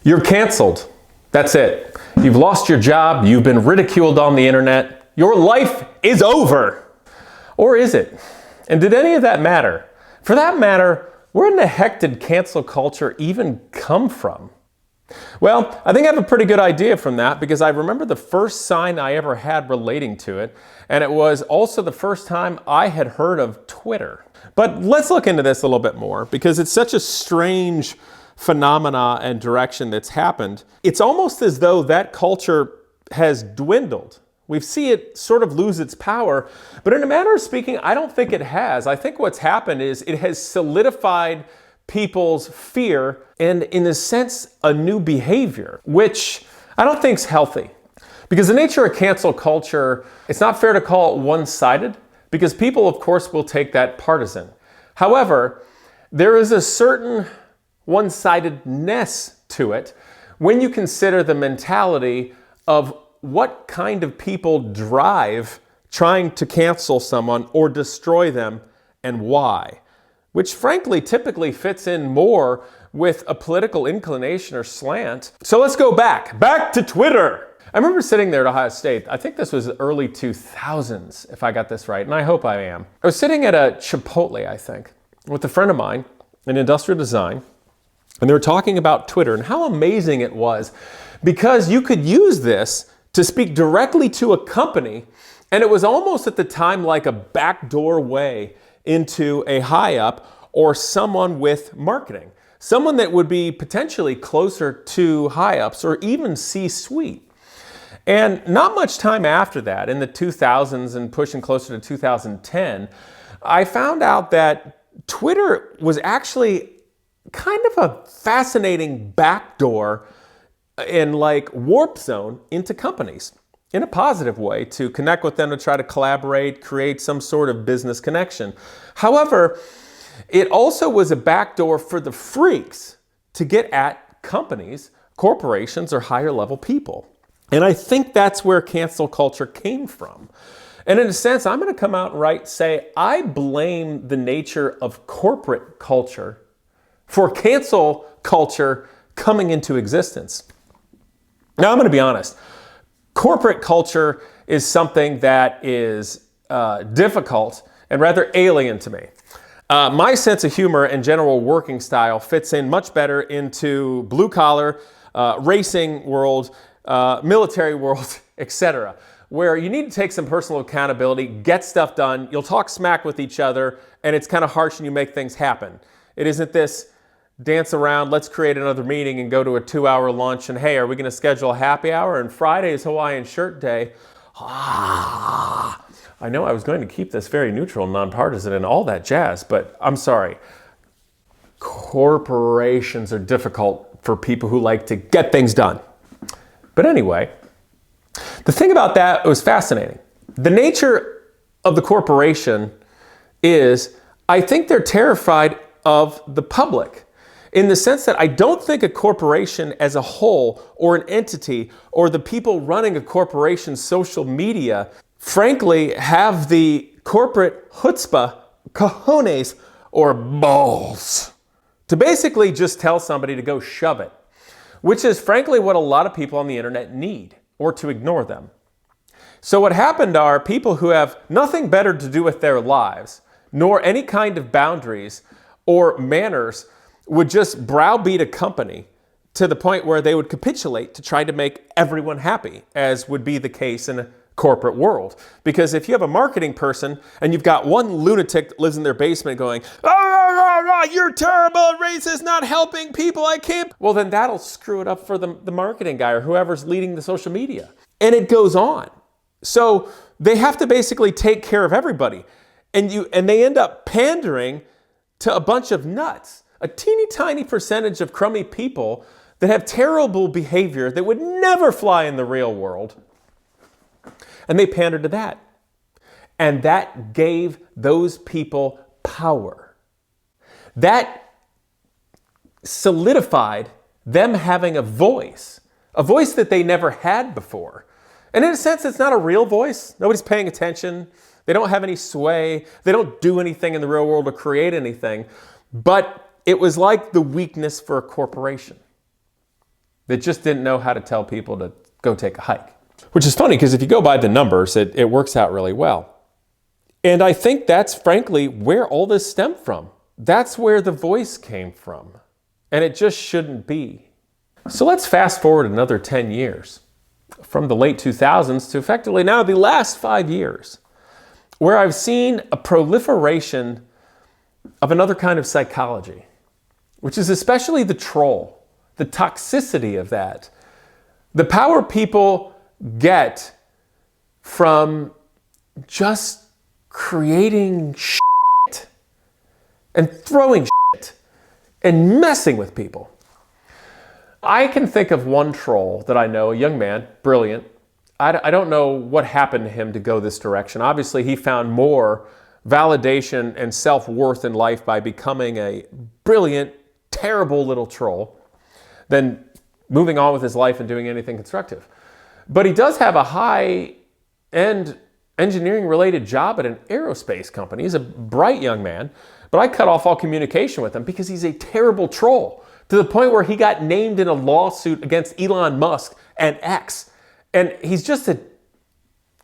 You're canceled. That's it. You've lost your job. You've been ridiculed on the internet. Your life is over. Or is it? And did any of that matter? For that matter, where in the heck did cancel culture even come from? Well, I think I have a pretty good idea from that because I remember the first sign I ever had relating to it, and it was also the first time I had heard of Twitter. But let's look into this a little bit more because it's such a strange phenomena and direction that's happened. It's almost as though that culture has dwindled. We see it sort of lose its power, but in a manner of speaking, I don't think it has. I think what's happened is it has solidified people's fear and, in a sense, a new behavior, which I don't think is healthy. Because the nature of cancel culture, it's not fair to call it one-sided, because people, of course, will take that partisan. However, there is a certain one-sidedness to it when you consider the mentality of what kind of people drive trying to cancel someone or destroy them and why, which frankly typically fits in more with a political inclination or slant. So let's go back to Twitter. I remember sitting there at Ohio State. I think this was early 2000s, if I got this right, and I hope I am. I was sitting at a Chipotle, I think, with a friend of mine in industrial design, and they were talking about Twitter and how amazing it was because you could use this to speak directly to a company, and it was almost at the time like a backdoor way into a high-up or someone with marketing. Someone that would be potentially closer to high-ups or even C-suite. And not much time after that, in the 2000s and pushing closer to 2010, I found out that Twitter was actually kind of a fascinating backdoor and like warp zone into companies in a positive way to connect with them, to try to collaborate, create some sort of business connection. However, it also was a backdoor for the freaks to get at companies, corporations, or higher level people. And I think that's where cancel culture came from. And in a sense, I'm going to come out and say, I blame the nature of corporate culture for cancel culture coming into existence. Now, I'm going to be honest. Corporate culture is something that is difficult and rather alien to me. My sense of humor and general working style fits in much better into blue collar, racing world, military world, etc., where you need to take some personal accountability, get stuff done, you'll talk smack with each other, and it's kind of harsh and you make things happen. It isn't this dance around, let's create another meeting and go to a 2-hour lunch, and hey, are we going to schedule a happy hour? And Friday is Hawaiian shirt day. I know I was going to keep this very neutral and nonpartisan and all that jazz, but I'm sorry. Corporations are difficult for people who like to get things done. But anyway, the thing about that was fascinating. The nature of the corporation is, I think they're terrified of the public in the sense that I don't think a corporation as a whole or an entity or the people running a corporation's social media, frankly, have the corporate chutzpah, cojones, or balls to basically just tell somebody to go shove it, which is frankly what a lot of people on the internet need, or to ignore them. So what happened are people who have nothing better to do with their lives, nor any kind of boundaries or manners, would just browbeat a company to the point where they would capitulate to try to make everyone happy, as would be the case in a corporate world. Because if you have a marketing person and you've got one lunatic that lives in their basement going, you're terrible, racist, not helping people, I can't. Well, then that'll screw it up for the marketing guy or whoever's leading the social media. And it goes on. So they have to basically take care of everybody. And they end up pandering to a bunch of nuts, a teeny tiny percentage of crummy people that have terrible behavior that would never fly in the real world. And they pander to that. And that gave those people power. That solidified them having a voice that they never had before. And in a sense, it's not a real voice. Nobody's paying attention. They don't have any sway. They don't do anything in the real world or create anything. But it was like the weakness for a corporation. that just didn't know how to tell people to go take a hike. Which is funny because if you go by the numbers, it works out really well. And I think that's frankly where all this stemmed from. That's where the voice came from. And it just shouldn't be. So let's fast forward another 10 years from the late 2000s to effectively now the last 5 years, where I've seen a proliferation of another kind of psychology, which is especially the troll, the toxicity of that, the power people get from just creating shit and throwing shit and messing with people. I can think of one troll that I know, a young man, brilliant. I don't know what happened to him to go this direction. Obviously, he found more validation and self-worth in life by becoming a brilliant, terrible little troll than moving on with his life and doing anything constructive. But he does have a high-end engineering-related job at an aerospace company. He's a bright young man, but I cut off all communication with him because he's a terrible troll, to the point where he got named in a lawsuit against Elon Musk and X. And he's just a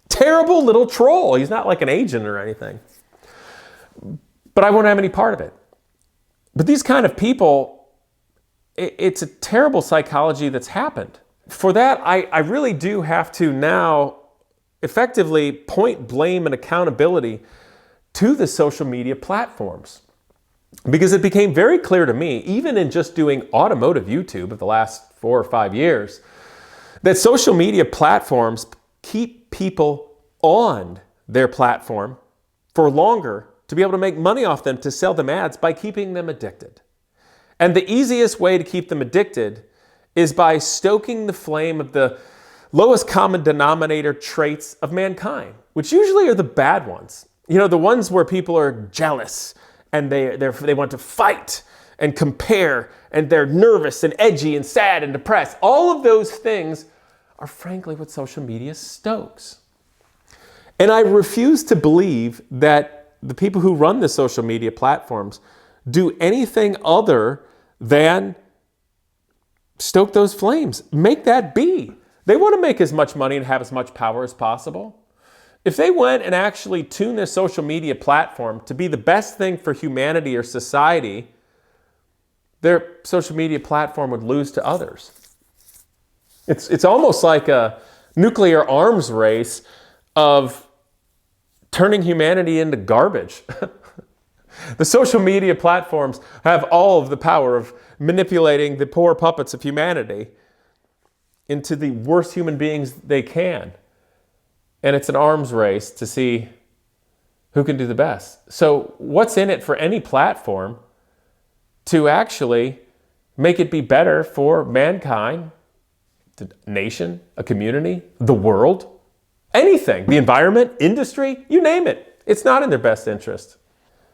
terrible little troll. He's not like an agent or anything. But I won't have any part of it. But these kind of people, it's a terrible psychology that's happened. For that, I really do have to now effectively point blame and accountability to the social media platforms. Because it became very clear to me, even in just doing automotive YouTube of the last 4 or 5 years, that social media platforms keep people on their platform for longer to be able to make money off them, to sell them ads by keeping them addicted. And the easiest way to keep them addicted is by stoking the flame of the lowest common denominator traits of mankind, which usually are the bad ones. You know, the ones where people are jealous and they want to fight and compare, and they're nervous and edgy and sad and depressed. All of those things are frankly what social media stokes. And I refuse to believe that the people who run the social media platforms do anything other than stoke those flames. Make that be. They want to make as much money and have as much power as possible. If they went and actually tuned their social media platform to be the best thing for humanity or society, their social media platform would lose to others. It's almost like a nuclear arms race of turning humanity into garbage. The social media platforms have all of the power of manipulating the poor puppets of humanity into the worst human beings they can. And it's an arms race to see who can do the best. So what's in it for any platform to actually make it be better for mankind, the nation, a community, the world, anything, the environment, industry, you name it. It's not in their best interest.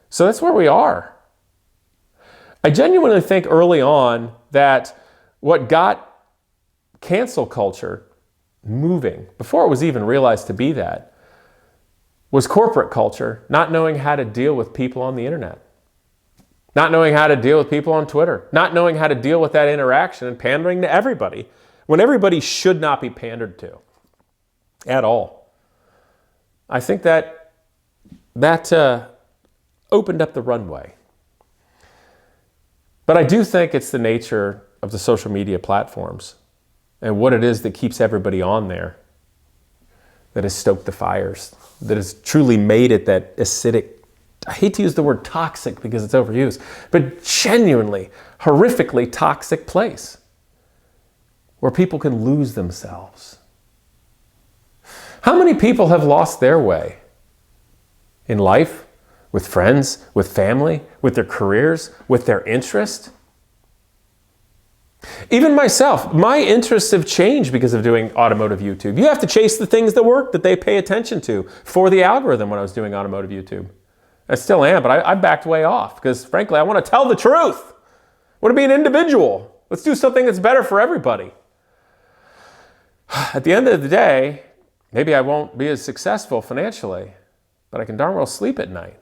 So that's where we are. I genuinely think early on that what got cancel culture moving, before it was even realized to be that, was corporate culture not knowing how to deal with people on the internet. Not knowing how to deal with people on Twitter. Not knowing how to deal with that interaction and pandering to everybody, when everybody should not be pandered to at all. I think that opened up the runway. But I do think it's the nature of the social media platforms and what it is that keeps everybody on there that has stoked the fires, that has truly made it that acidic, I hate to use the word toxic because it's overused, but genuinely, horrifically toxic place where people can lose themselves. How many people have lost their way in life, with friends, with family, with their careers, with their interest? Even myself, my interests have changed because of doing automotive YouTube. You have to chase the things that work, that they pay attention to for the algorithm when I was doing automotive YouTube. I still am, but I backed way off because frankly, I want to tell the truth. I want to be an individual. Let's do something that's better for everybody. At the end of the day, maybe I won't be as successful financially, but I can darn well sleep at night.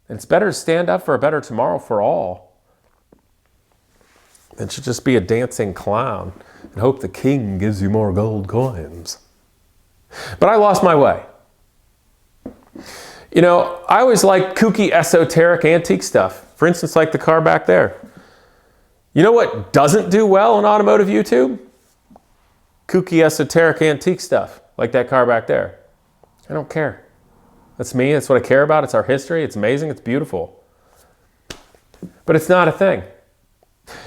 And it's better to stand up for a better tomorrow for all It should just be a dancing clown and hope the king gives you more gold coins. But I lost my way. You know, I always like kooky, esoteric, antique stuff. For instance, like the car back there. You know what doesn't do well on automotive YouTube? Kooky, esoteric, antique stuff, like that car back there. I don't care. That's me, that's what I care about. It's our history, it's amazing, it's beautiful. But it's not a thing.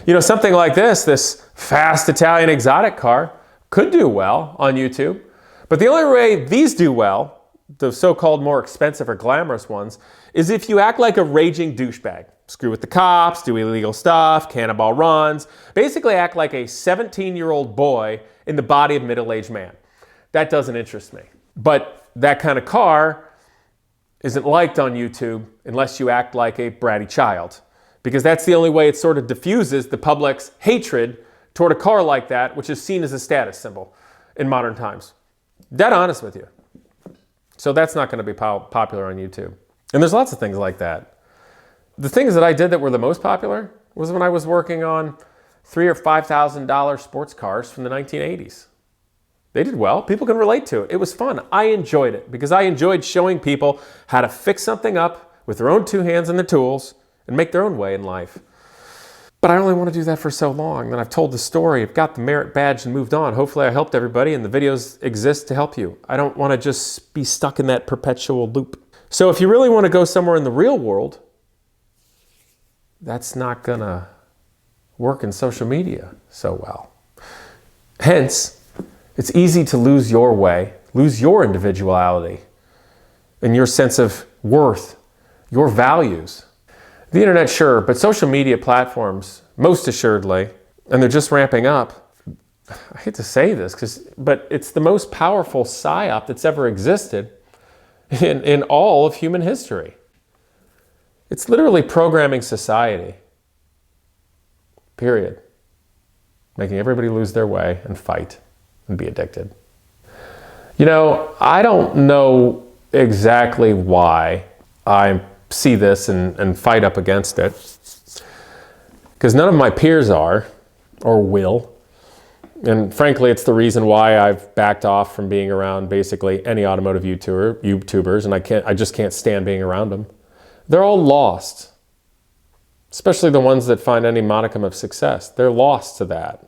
You know, something like this fast Italian exotic car could do well on YouTube. But the only way these do well, the so-called more expensive or glamorous ones, is if you act like a raging douchebag. Screw with the cops, do illegal stuff, cannonball runs. Basically act like a 17-year-old boy in the body of a middle-aged man. That doesn't interest me. But that kind of car isn't liked on YouTube unless you act like a bratty child. Because that's the only way it sort of diffuses the public's hatred toward a car like that, which is seen as a status symbol in modern times. Dead honest with you. So that's not going to be popular on YouTube. And there's lots of things like that. The things that I did that were the most popular was when I was working on $3,000 or $5,000 sports cars from the 1980s. They did well. People can relate to it. It was fun. I enjoyed it because I enjoyed showing people how to fix something up with their own two hands and their tools and make their own way in life. But I only want to do that for so long. Then I've told the story, I've got the merit badge and moved on. Hopefully I helped everybody and the videos exist to help you. I don't want to just be stuck in that perpetual loop. So if you really want to go somewhere in the real world, that's not going to work in social media so well. Hence, it's easy to lose your way, lose your individuality and your sense of worth, your values. The internet, sure, but social media platforms, most assuredly, and they're just ramping up. I hate to say this, but it's the most powerful psyop that's ever existed in all of human history. It's literally programming society, period. Making everybody lose their way and fight and be addicted. You know, I don't know exactly why I see this and fight up against it, because none of my peers are or will, and frankly it's the reason why I've backed off from being around basically any automotive YouTubers, and I just can't stand being around them. They're all lost, especially the ones that find any modicum of success. They're lost to that.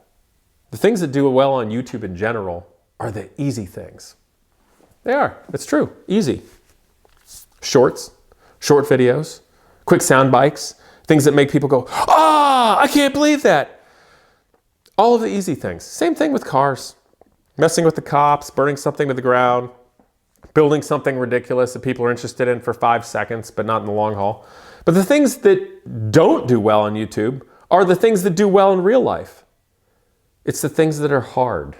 The things that do well on YouTube in general are the easy things. They are, it's true, easy. Shorts, short videos, quick sound bites, things that make people go, ah, I can't believe that. All of the easy things. Same thing with cars. Messing with the cops, burning something to the ground, building something ridiculous that people are interested in for 5 seconds, but not in the long haul. But the things that don't do well on YouTube are the things that do well in real life. It's the things that are hard.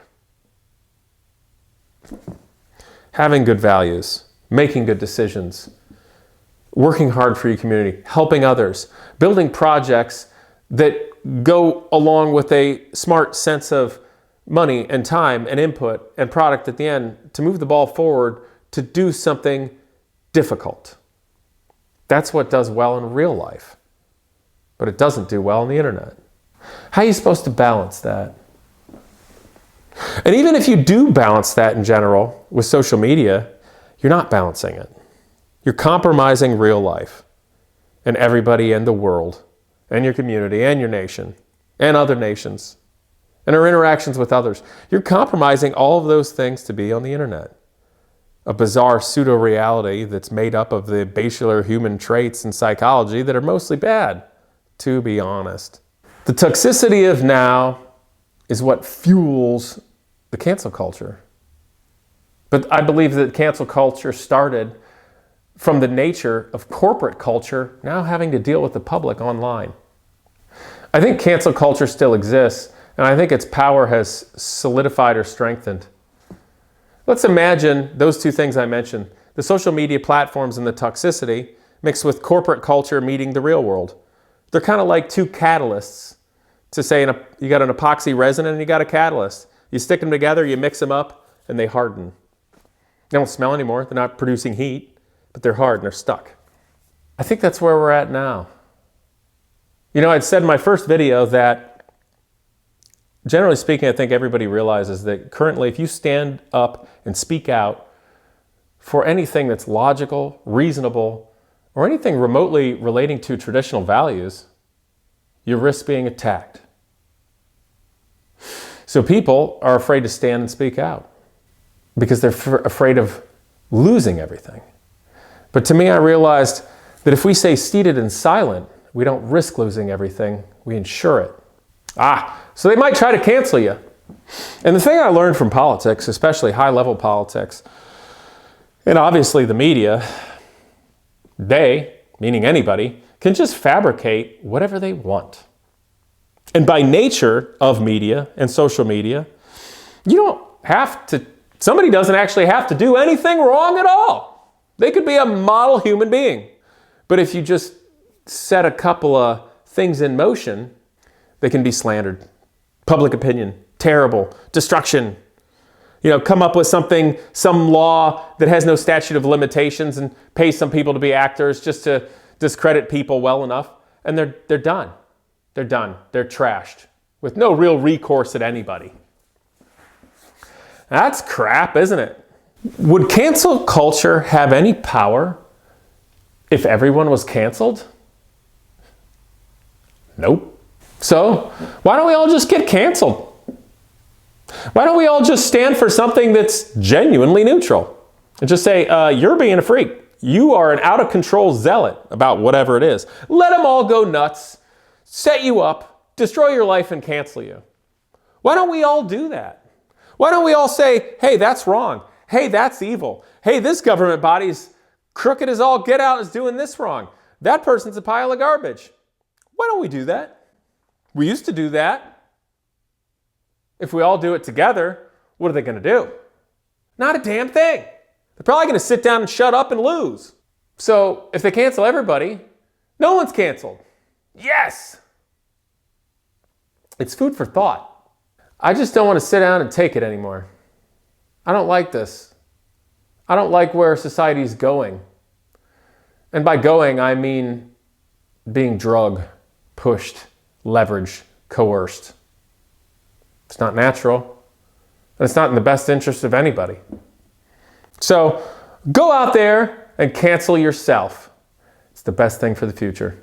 Having good values, making good decisions, working hard for your community, helping others, building projects that go along with a smart sense of money and time and input and product at the end to move the ball forward to do something difficult. That's what does well in real life, but it doesn't do well on the internet. How are you supposed to balance that? And even if you do balance that in general with social media, you're not balancing it. You're compromising real life and everybody in the world and your community and your nation and other nations and our interactions with others. You're compromising all of those things to be on the internet. A bizarre pseudo-reality that's made up of the basilar human traits and psychology that are mostly bad, to be honest. The toxicity of now is what fuels the cancel culture. But I believe that cancel culture started from the nature of corporate culture now having to deal with the public online. I think cancel culture still exists, and I think its power has solidified or strengthened. Let's imagine those two things I mentioned, the social media platforms and the toxicity, mixed with corporate culture meeting the real world. They're kind of like two catalysts. To say you got an epoxy resin and you got a catalyst. You stick them together, you mix them up, and they harden. They don't smell anymore, they're not producing heat, but they're hard and they're stuck. I think that's where we're at now. You know, I'd said in my first video that Generally speaking, I think everybody realizes that currently if you stand up and speak out for anything that's logical, reasonable, or anything remotely relating to traditional values, you risk being attacked. So people are afraid to stand and speak out because they're afraid of losing everything. But to me, I realized that if we stay seated and silent, we don't risk losing everything, we ensure it. So they might try to cancel you. And the thing I learned from politics, especially high-level politics, and obviously the media, they, meaning anybody, can just fabricate whatever they want. And by nature of media and social media, you don't have to, somebody doesn't actually have to do anything wrong at all. They could be a model human being. But if you just set a couple of things in motion, they can be slandered. Public opinion, terrible, destruction. Come up with something, some law that has no statute of limitations and pay some people to be actors just to discredit people well enough. And they're done. They're done. They're trashed with no real recourse at anybody. That's crap, isn't it? Would cancel culture have any power if everyone was canceled? Nope. So why don't we all just get canceled? Why don't we all just stand for something that's genuinely neutral and just say, you're being a freak. You are an out-of-control zealot about whatever it is. Let them all go nuts, set you up, destroy your life, and cancel you. Why don't we all do that? Why don't we all say, hey, that's wrong. Hey, that's evil. Hey, this government body's crooked as all get out, is doing this wrong. That person's a pile of garbage. Why don't we do that? We used to do that. If we all do it together, what are they going to do? Not a damn thing. They're probably going to sit down and shut up and lose. So if they cancel everybody, no one's canceled. Yes! It's food for thought. I just don't want to sit down and take it anymore. I don't like this. I don't like where society's going. And by going, I mean being drugged, pushed, leveraged, coerced. It's not natural, and it's not in the best interest of anybody. So go out there and cancel yourself. It's the best thing for the future.